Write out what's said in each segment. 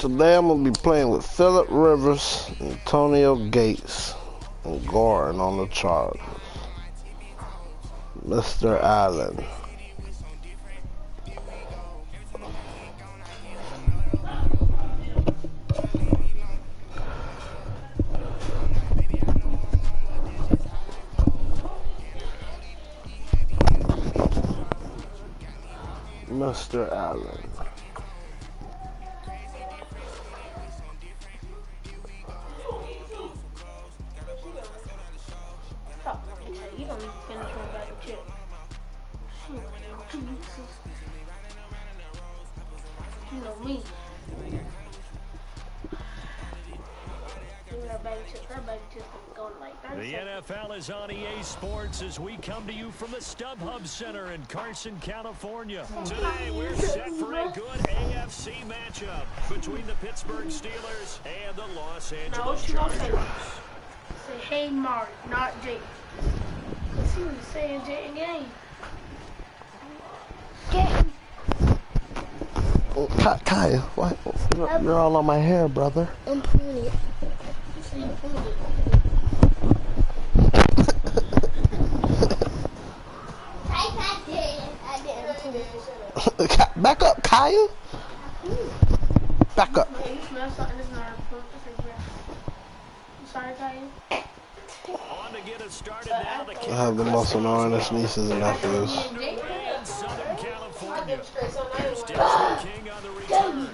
Today I'm going to be playing with Phillip Rivers, Antonio Gates, and Gordon on the Chargers. Mr. Allen. Mr. Allen. You don't finish one back of chip. You know me. The NFL is on EA Sports as we come to you from the StubHub Center in Carson, California. Today we're set for a good AFC matchup between the Pittsburgh Steelers and the Los Angeles Chargers. Say, hey, Mark, not Jake. Let's see what he's saying, Jake, again. Oh, Kaya, what? You're all on my hair, brother. I'm pulling it. You say you pulling it. Back up, Kaya. Back up. Hey, you smell something that's not I'm sorry, Kaya. On to get us started now. I have the most annoyingest nieces and nephews. Southern California. Here's Desmond King on the return.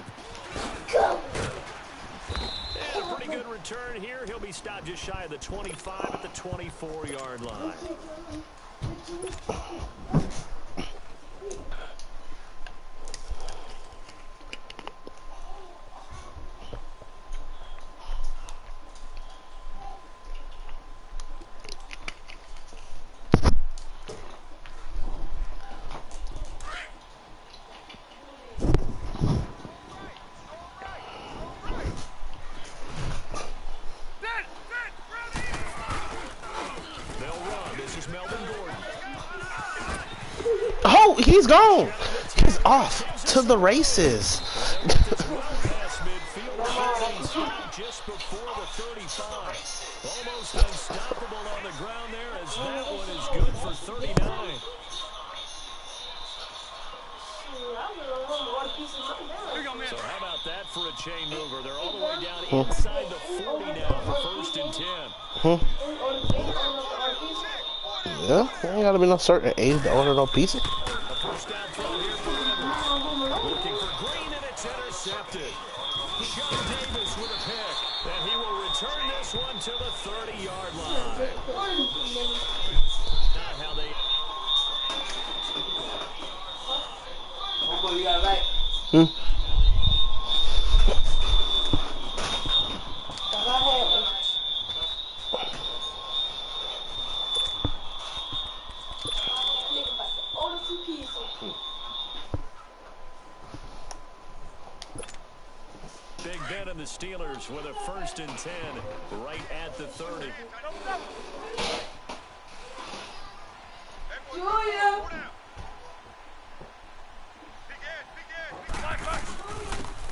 And a pretty good return here. He'll be stopped just shy of the 25 at the 24-yard line. Oh, he's gone. He's off to the races. Just before the 35. Almost unstoppable on the ground there as that one is good for 39. So how about that for a chain mover? They're all the way down inside the 40 now for 1st and 10. Yeah, ain't gotta be no certain age to order no pizza. A first down throw here for Rivers. Looking for Green, and it's intercepted. Sean Davis with a pick, and he will return this one to the 30-yard line. Not how they... You got it right. Big Ben and the Steelers with a 1st and 10 right at the 30. Julia!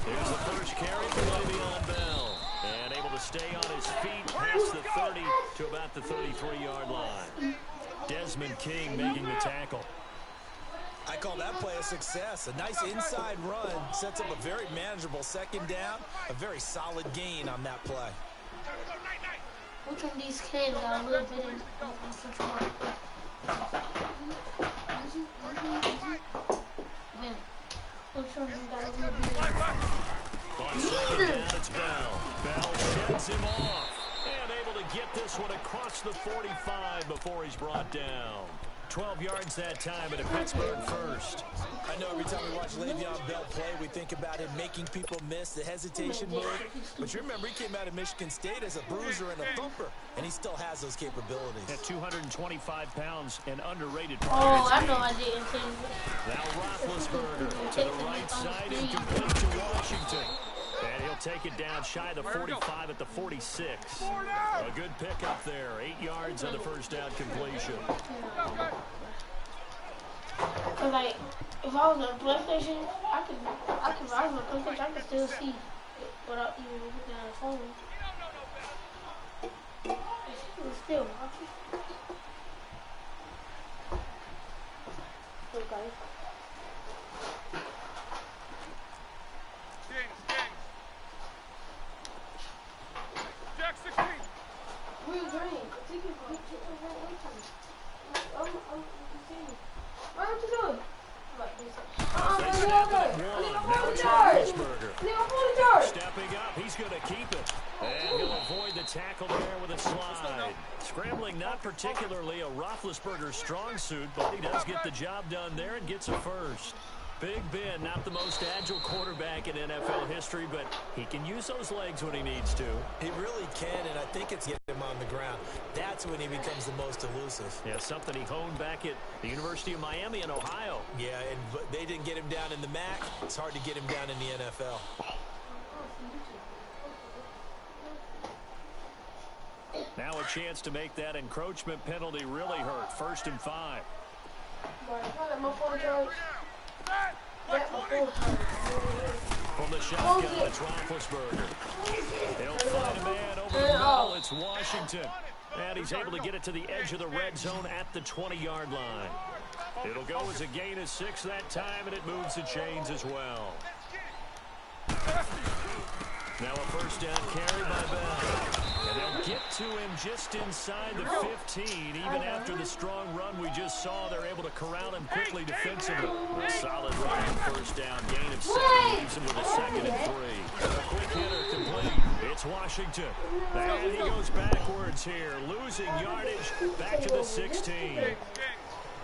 Here's the first carry for Le'Veon Bell. And able to stay on his feet past the 30 to about the 33-yard line. Desmond King making the tackle. I call that play a success. A nice inside run sets up a very manageable 2nd down. A very solid gain on that play. Which one of these kids got a little bit in control? Which one got a little bit in? On 2nd down, it's Bell. Bell sheds him off. And able to get this one across the 45 before he's brought down. 12 yards that time at a Pittsburgh 1st. I know every time we watch Le'Veon Bell play, we think about him making people miss the hesitation move. But you remember, he came out of Michigan State as a bruiser and a thumper, and he still has those capabilities. At 225 pounds and underrated. Oh, I know I didn't think. Now Roethlisberger to the right side and complete to Washington. And he'll take it down shy of the 45 at the 46. A good pickup there. 8 yards on the first down completion. Cause like, if I was on PlayStation, I could still see without even looking at his phone. He was still watching. Okay. Real dream. I think it's why don't you do it? Stepping up, he's going to keep it. And he'll avoid the tackle there with a slide. Scrambling, not particularly a Roethlisberger strong suit, but he does get the job done there and gets a first. Big Ben, not the most agile quarterback in NFL history, but he can use those legs when he needs to. He really can, and I think it's getting him on the ground. That's when he becomes the most elusive. Yeah, something he honed back at the University of Miami in Ohio. Yeah, and they didn't get him down in the MAC. It's hard to get him down in the NFL. Now a chance to make that encroachment penalty really hurt. 1st and 5. From the shotgun, it's Roethlisberger. He'll find a man over the middle. It's Washington. And he's able to get it to the edge of the red zone at the 20-yard line. It'll go as a gain of 6 that time, and it moves the chains as well. Now a first down carry by Bell. And they'll get to him just inside the 15. Even after the strong run we just saw, they're able to corral him quickly defensively. A solid run on first down. Gain of 7 leaves him with a 2nd and 3. A quick hitter complete. It's Washington. And he goes backwards here. Losing yardage back to the 16.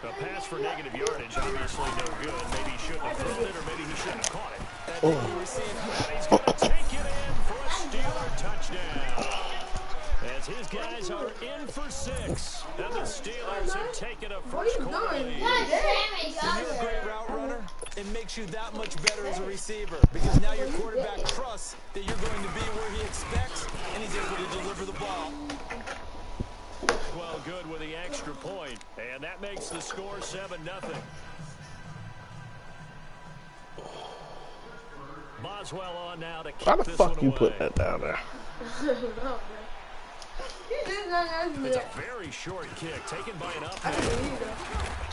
A pass for negative yardage, obviously no good. Maybe he shouldn't have thrown it, or maybe he shouldn't have caught it. And he's going to take it in for a Steeler touchdown. As his guys are in for 6. And the Steelers have taken a first quarter lead. When you're a great route runner, it makes you that much better as a receiver. Because now your quarterback trusts that you're going to be where he expects, and he's able to deliver the ball. Well, good with the extra point, and that makes the score 7-0. Boswell on now to keep Why the this fuck one you away. put that down there? It's a very short kick taken by an up man.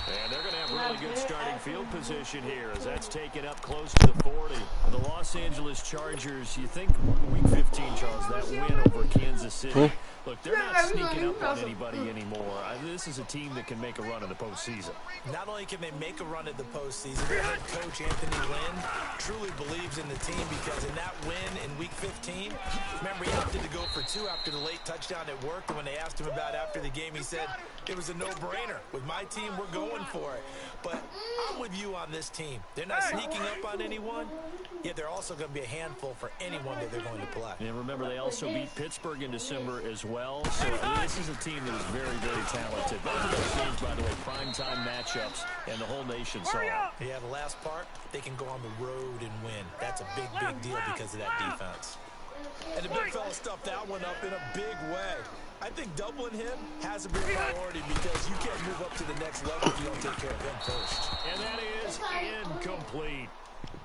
And they're going to have really good starting field position here as that's taken up close to the 40. The Los Angeles Chargers, you think week 15, Charles, that win over Kansas City. Look, they're not sneaking up on anybody anymore. This is a team that can make a run in the postseason. Not only can they make a run at the postseason, their head coach, Anthony Lynn, truly believes in the team because in that win in week 15, remember he opted to go for 2 after the late touchdown at work, and when they asked him about after the game, he said, it was a no-brainer. With my team, we're going for it. But I'm with you on this team. They're not sneaking up on anyone, yet they're also going to be a handful for anyone that they're going to play. And remember, they also beat Pittsburgh in December as well. So this is a team that is very, very talented. Both of those games, by the way, primetime matchups, and the whole nation saw it. Yeah, the last part, they can go on the road and win. That's a big, big deal because of that defense. And the big fella stuffed that one up in a big way. I think doubling him has a big priority because you can't move up to the next level if you don't take care of him first. And that is incomplete.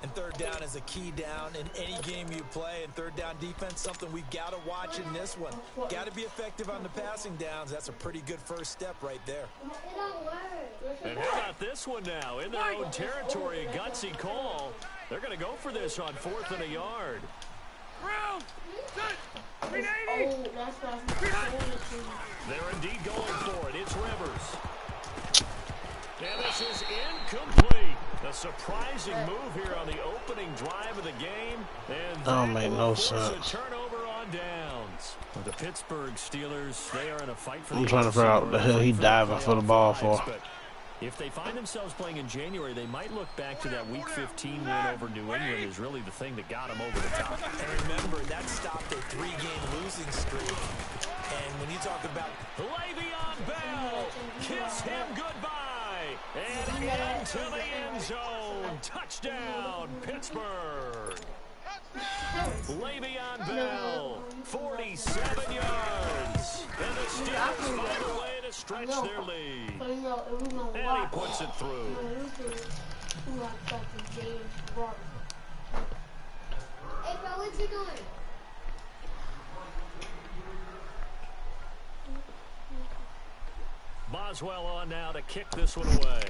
And third down is a key down in any game you play. And third down defense, something we've got to watch in this one. Got to be effective on the passing downs. That's a pretty good first step right there. And how about this one now? In their own territory, a gutsy call. They're going to go for this on 4th and a yard. They're indeed going for it. It's Rivers. And this is incomplete. A surprising move here on the opening drive of the game. And Don't make no sense. A turnover on downs. The Pittsburgh Steelers, they are in a fight for I'm trying to figure out what the hell he diving for the ball for. But if they find themselves playing in January, they might look back to that Week 15 win over New England as really the thing that got them over the top. And remember, that stopped a 3-game losing streak. And when you talk about Le'Veon Bell, kiss him goodbye. And into the end zone. Touchdown, Pittsburgh. Le'Veon Bell, 47 yards. And the Steelers find a way to stretch their lead. And he puts it through. what's he doing? Boswell on now to kick this one away.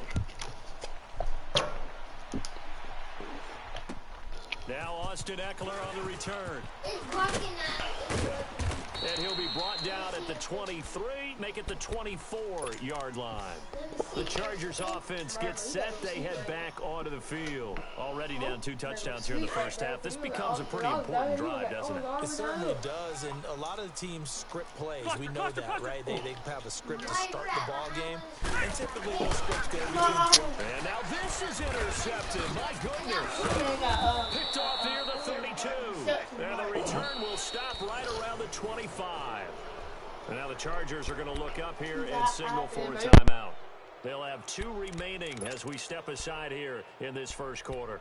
Now Austin Eckler on the return. It's blocking that. And he'll be brought down at the 23, make it the 24-yard line. The Chargers offense gets set. They head back onto the field. Already down 2 touchdowns here in the first half. This becomes a pretty important drive, doesn't it? It certainly does, and a lot of the teams script plays. We know that, right? They have a script to start the ball game, and typically those scripts go between. And now this is intercepted. My goodness. Picked off near the 32. And the return will stop right around the 25. And now the Chargers are going to look up here and signal for a timeout. They'll have 2 remaining as we step aside here in this first quarter.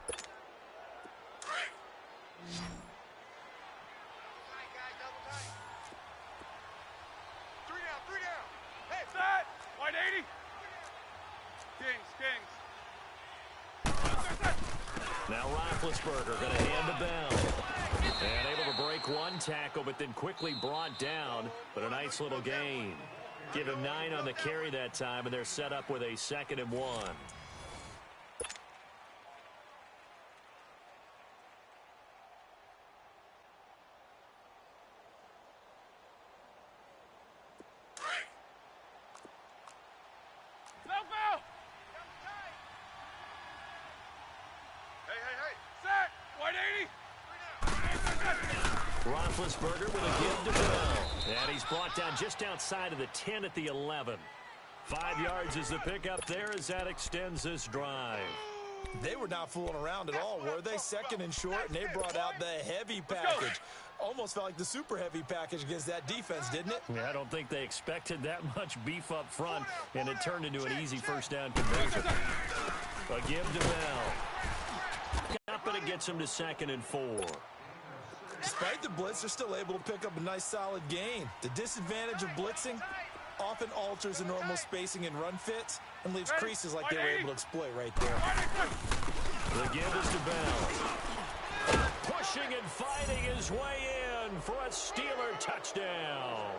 Three down. Hey, set. Wide 80. Kings. Now Roethlisberger going to hand the bell. And able to break one tackle, but then quickly brought down. But a nice little gain. Give him 9 on the carry that time, and they're set up with a 2nd and 1. Hey. Set. Wide 80. Roethlisberger with a give to Bell. And he's brought down just outside of the 10 at the 11. 5 yards is the pickup there as that extends this drive. They were not fooling around at all, were they? 2nd and short, and they brought out the heavy package. Almost felt like the super heavy package against that defense, didn't it? Yeah, I don't think they expected that much beef up front, and it turned into an easy first down conversion. A give to Bell. Up, and it gets him to 2nd and 4. Despite the blitz, they're still able to pick up a nice solid gain. The disadvantage of blitzing often alters the normal spacing and run fits and leaves creases like they were able to exploit right there. The give is to Bell. Pushing and fighting his way in for a Steeler touchdown.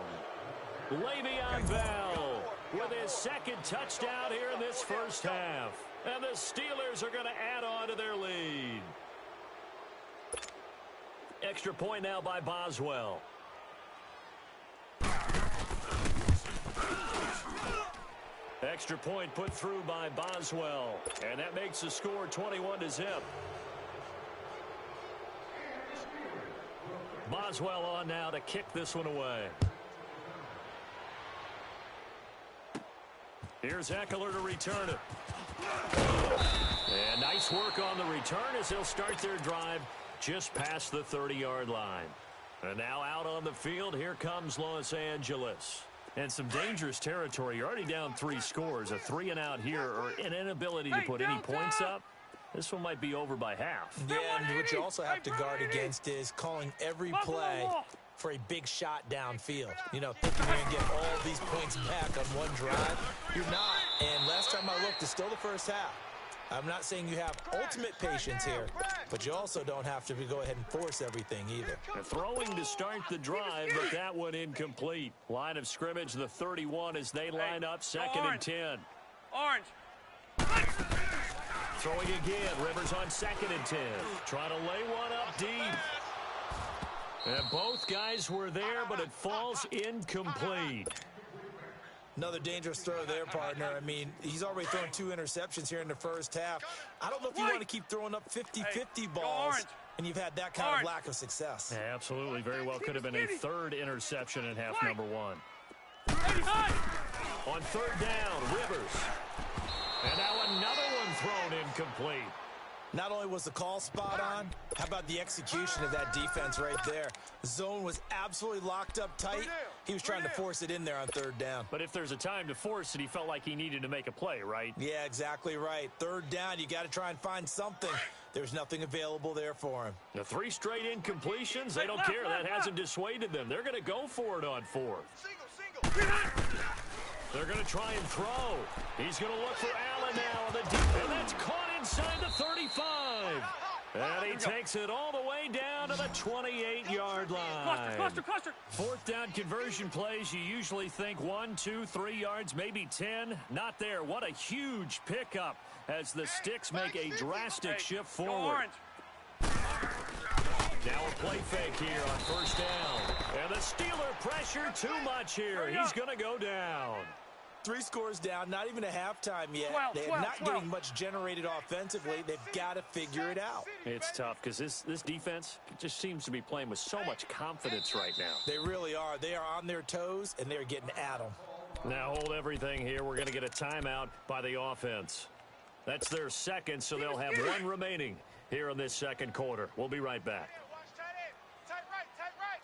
Le'Veon Bell with his 2nd touchdown here in this first half. And the Steelers are going to add on to their lead. Extra point now by Boswell. Extra point put through by Boswell. And that makes the score 21-0. Boswell on now to kick this one away. Here's Eckler to return it. And nice work on the return as they'll start their drive just past the 30-yard line. And now out on the field, here comes Los Angeles. And some dangerous territory. You're already down 3 scores. A 3-and-out here or an inability to put any points up. This one might be over by half. Yeah, and what you also have to guard against is calling every play for a big shot downfield. You know, thinking you're going to get all these points back on one drive. You're not. And last time I looked, it's still the first half. I'm not saying you have ultimate patience here, but you also don't have to go ahead and force everything either. Throwing to start the drive, but that one incomplete. Line of scrimmage, the 31 as they line up 2nd and 10. Orange. Throwing again, Rivers on 2nd and 10. Trying to lay one up deep. And both guys were there, but it falls incomplete. Another dangerous throw there, partner. I mean, he's already thrown 2 interceptions here in the first half. I don't know if you want to keep throwing up 50-50 balls, and you've had that kind of lack of success. Yeah, absolutely. Very well could have been a 3rd interception in half number 1. On 3rd down, Rivers. And now another one thrown incomplete. Not only was the call spot on, how about the execution of that defense right there? The zone was absolutely locked up tight. He was trying to force it in there on 3rd down. But if there's a time to force it, he felt like he needed to make a play, right? Yeah, exactly right. 3rd down, you got to try and find something. There's nothing available there for him. The 3 straight incompletions, they don't care. That hasn't dissuaded them. They're going to go for it on 4th. They're going to try and throw. He's going to look for Allen now on the deep, and that's caught inside the 35. And he takes it all the way down to the 28-yard line. Cluster. 4th down conversion plays, you usually think 1, 2, 3 yards, maybe 10. Not there. What a huge pickup as the Sticks make a drastic shift forward. Now a play fake here on 1st down. And the Steeler pressure too much here. He's going to go down. 3 scores down, not even a halftime yet. They're not getting much generated offensively. They've got to figure it out. It's tough because this defense just seems to be playing with so much confidence right now. They really are. They are on their toes, and they're getting at them. Now hold everything here. We're going to get a timeout by the offense. That's their second, so they'll have 1 remaining here in this second quarter. We'll be right back. Tight right.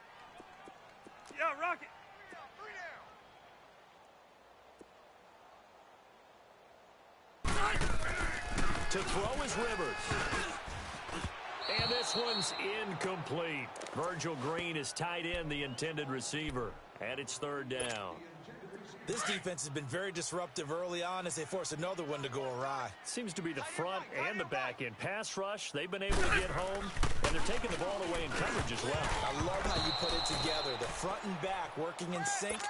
Yeah, Rocket. To throw is Rivers. And this one's incomplete. Virgil Green is tied in the intended receiver. And it's 3rd down. This defense has been very disruptive early on as they force another one to go awry. Seems to be the front and the back end. Pass rush, they've been able to get home, and they're taking the ball away in coverage as well. I love how you put it together. The front and back working in sync.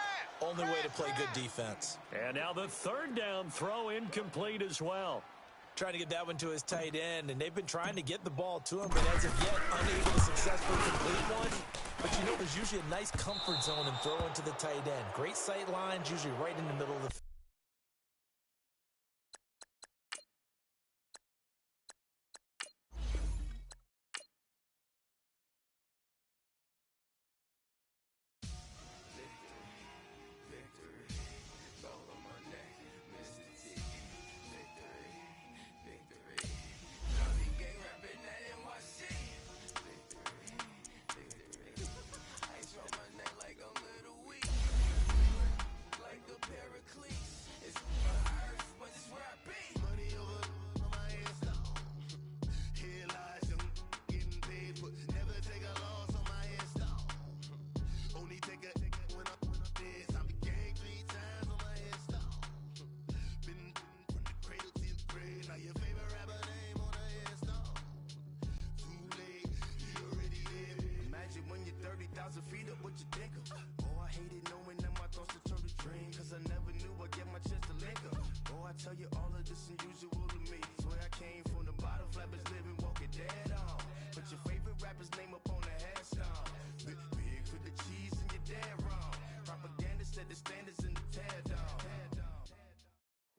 Only way to play good defense. And now the 3rd down throw incomplete as well. Trying to get that one to his tight end, and they've been trying to get the ball to him, but as of yet, unable to successfully complete one. But you know, there's usually a nice comfort zone in throwing to the tight end. Great sight lines, usually right in the middle of the field.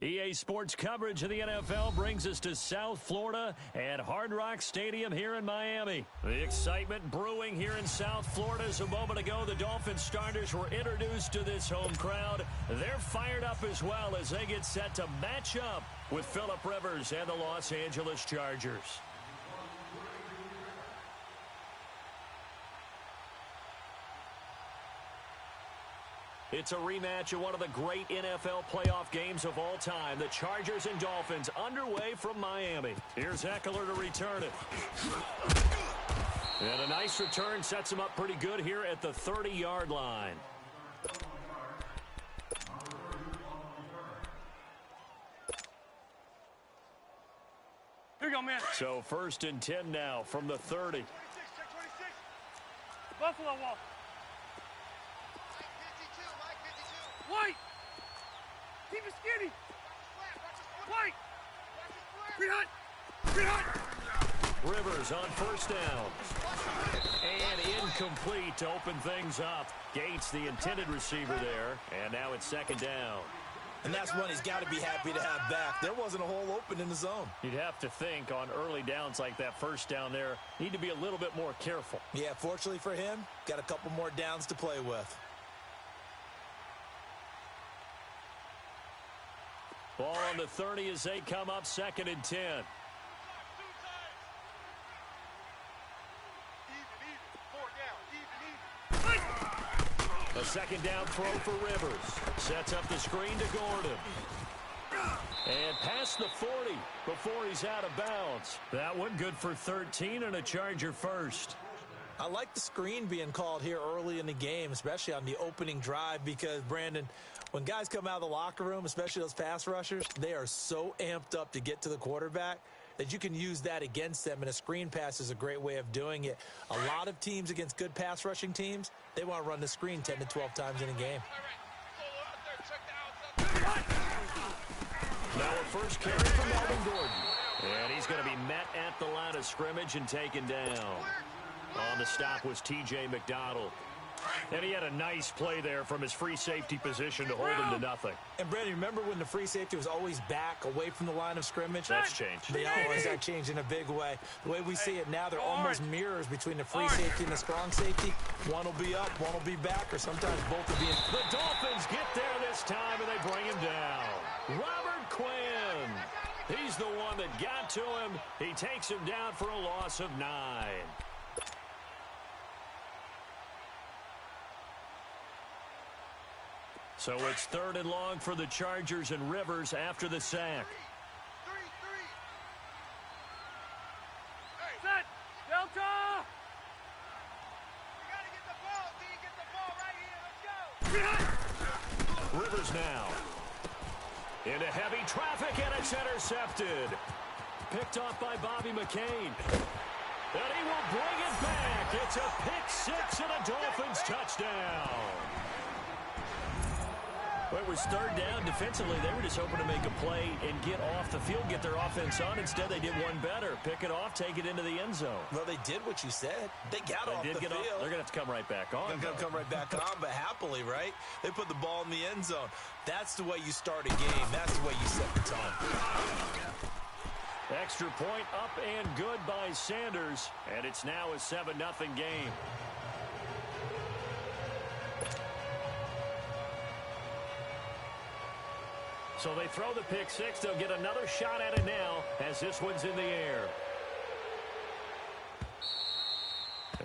EA Sports coverage of the NFL brings us to South Florida at Hard Rock Stadium here in Miami. The excitement brewing here in South Florida as a moment ago the Dolphins starters were introduced to this home crowd. They're fired up as well as they get set to match up with Phillip Rivers and the Los Angeles Chargers. It's a rematch of one of the great NFL playoff games of all time. The Chargers and Dolphins underway from Miami. Here's Eckler to return it. And a nice return sets him up pretty good here at the 30-yard line. Here you go, man. So 1st and 10 now from the 30. 26. Buffalo wall. White! Keep it skinny! White! Behind! Rivers on 1st down. And incomplete to open things up. Gates, the intended receiver there. And now it's 2nd down. And that's one he's got to be happy to have back. There wasn't a hole open in the zone. You'd have to think on early downs like that 1st down there, need to be a little bit more careful. Yeah, fortunately for him, got a couple more downs to play with. Ball on the 30 as they come up 2nd and 10. A 2nd down throw for Rivers. Sets up the screen to Gordon. And past the 40 before he's out of bounds. That one good for 13 and a Charger first. I like the screen being called here early in the game, especially on the opening drive, because, Brandon, when guys come out of the locker room, especially those pass rushers, they are so amped up to get to the quarterback. that you can use that against them, and a screen pass is a great way of doing it. A lot of teams against good pass rushing teams, they want to run the screen 10 to 12 times in a game. Now a first carry from Melvin Gordon. And he's going to be met at the line of scrimmage and taken down. On the stop was T.J. McDonald. And he had a nice play there from his free safety position to hold him to nothing. And, Brandon, remember when the free safety was always back away from the line of scrimmage? That's changed. They always got changed in a big way. The way we see it now, they're almost mirrors between the free safety and the strong safety. One will be up, one will be back, or sometimes both will be in. The Dolphins get there this time, and they bring him down. Robert Quinn. He's the one that got to him. He takes him down for a loss of 9. So it's 3rd and long for the Chargers, and Rivers after the sack. Set. Delta. Rivers now. Into heavy traffic, and it's intercepted. Picked off by Bobby McCain. And he will bring it back. It's a pick six and a Dolphins touchdown. Well, it was 3rd down. Defensively, they were just hoping to make a play and get off the field, get their offense on. Instead, they did one better. Pick it off, take it into the end zone. Well, they did what you said. They got off the field. They're going to have to come right back on. They're going to come right back on, but happily, right? They put the ball in the end zone. That's the way you start a game. That's the way you set the tone. Extra point up and good by Sanders. And it's now a 7-0 game. So they throw the pick six. They'll get another shot at it now as this one's in the air.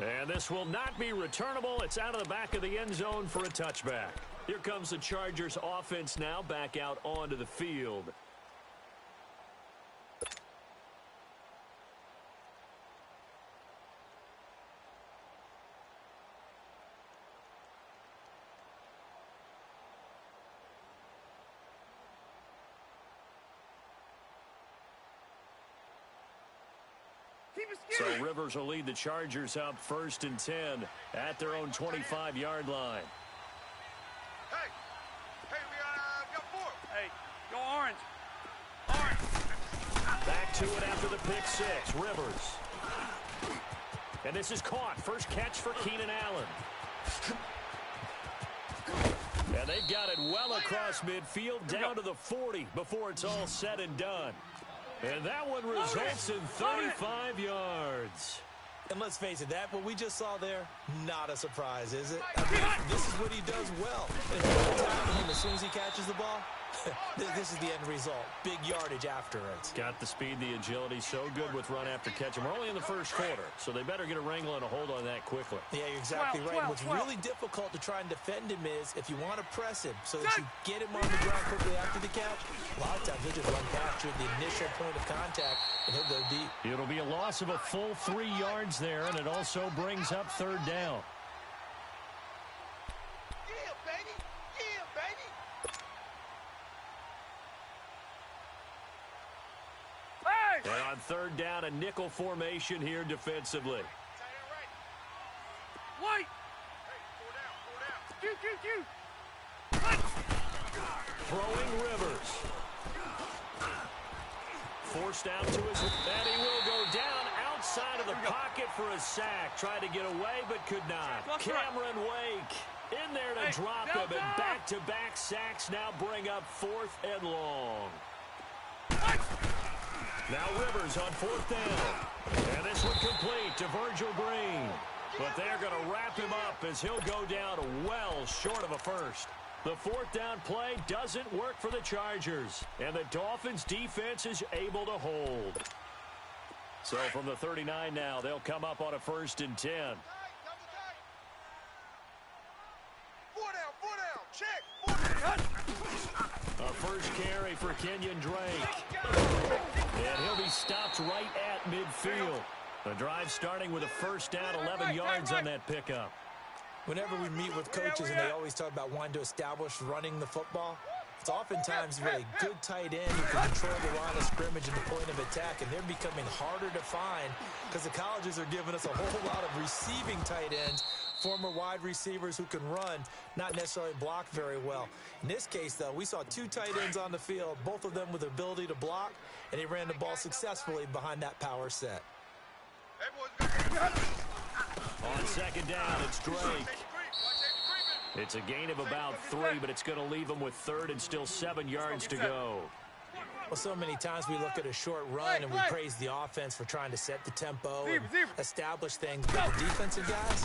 And this will not be returnable. It's out of the back of the end zone for a touchback. Here comes the Chargers offense now back out onto the field. So Rivers will lead the Chargers up 1st and 10 at their own 25-yard line. Hey, we got 4. Hey, go orange. Orange. Back to it after the pick six. Rivers. And this is caught. First catch for Keenan Allen. And they've got it well across midfield down to the 40 before it's all said and done. And that one results in 35 yards. And let's face it, that what we just saw there, not a surprise, is it? I mean, this is what he does well. And if you tackle him as soon as he catches the ball, this is the end result. Big yardage after it. Got the speed, the agility, so good with run after catch. And we're only in the first quarter, so they better get a wrangle and a hold on that quickly. Yeah, you're exactly right. And what's really difficult to try and defend him is if you want to press him so that you get him on the ground quickly after the catch, a lot of times he'll just run past you at the initial point of contact, and he'll go deep. It'll be a loss of a full 3 yards there, and it also brings up 3rd down. Yeah, baby. Yeah, baby. Hey! And on 3rd down, a nickel formation here defensively. White. Hey, 4 down. Throwing Rivers. Forced out to his, and he will go down outside of the pocket for a sack. Tried to get away, but could not. Cameron Wake in there to drop him, and back-to-back sacks now bring up 4th and long. Now Rivers on 4th down. And this one complete to Virgil Green. But they're going to wrap him up as he'll go down well short of a first. The 4th down play doesn't work for the Chargers. And the Dolphins defense is able to hold. So from the 39 now, they'll come up on a 1st and 10. 4 down. Check. 4 down. A first carry for Kenyon Drake. And he'll be stopped right at midfield. The drive starting with a 1st down, 11 yards on that pickup. Whenever we meet with coaches and they always talk about wanting to establish running the football, It's oftentimes with a good tight end who can control the line of scrimmage and the point of attack, and they're becoming harder to find because the colleges are giving us a whole lot of receiving tight ends, former wide receivers who can run, not necessarily block very well. In this case, though, we saw two tight ends on the field, both of them with the ability to block, and he ran the ball successfully behind that power set. On second down, it's Drake. It's a gain of about 3, but it's going to leave him with third and still 7 yards to go. Well, so many times we look at a short run and we praise the offense for trying to set the tempo and establish things. But the defensive guys,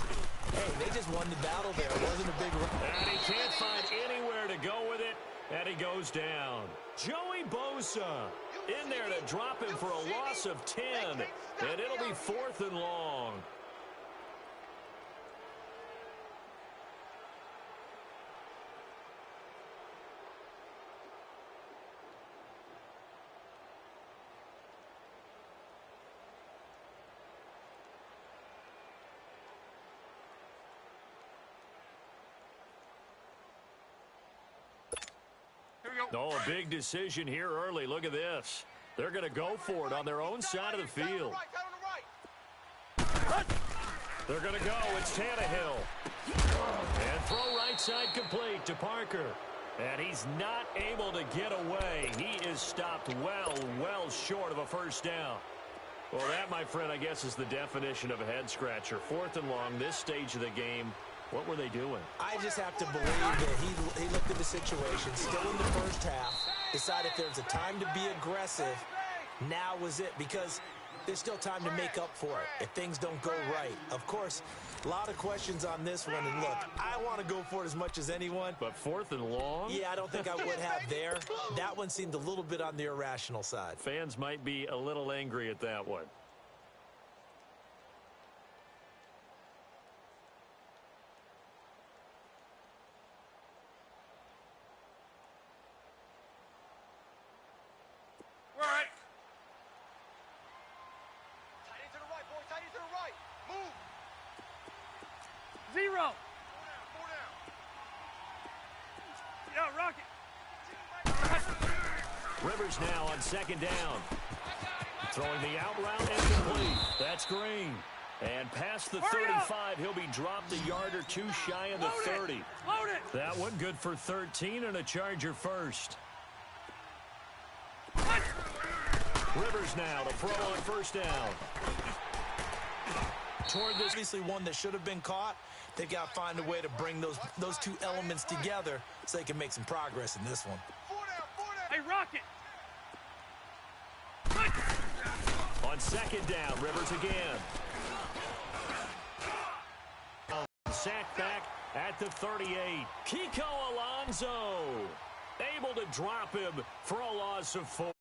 hey, they just won the battle there. It wasn't a big run. And he can't find anywhere to go with it, and he goes down. Joey Bosa in there to drop him for a loss of 10, and it'll be 4th and long. Oh, a big decision here early. Look at this. They're going to go for it on their own side of the field. They're going to go. It's Tannehill. And throw right side complete to Parker. And he's not able to get away. He is stopped well short of a first down. Well, that, my friend, I guess is the definition of a head-scratcher. 4th and long, this stage of the game. What were they doing? I just have to believe that he looked at the situation, still in the first half, decided if there's a time to be aggressive, now was it, because there's still time to make up for it if things don't go right. Of course, a lot of questions on this one, and look, I want to go for it as much as anyone. But 4th and long? Yeah, I don't think I would have there. That one seemed a little bit on the irrational side. Fans might be a little angry at that one. Zero. Yeah, Rocket. Rivers now on second down. Throwing the out route incomplete. That's Green. And past the 35, he'll be dropped a yard or two shy of the 30. Load it. That one good for 13 and a Charger first. Rivers now to throw on first down. Toward this, obviously one that should have been caught. They've got to find a way to bring those two elements together so they can make some progress in this one. Hey, Rocket. On second down, Rivers again. Sacked back at the 38. Kiko Alonso able to drop him for a loss of 4.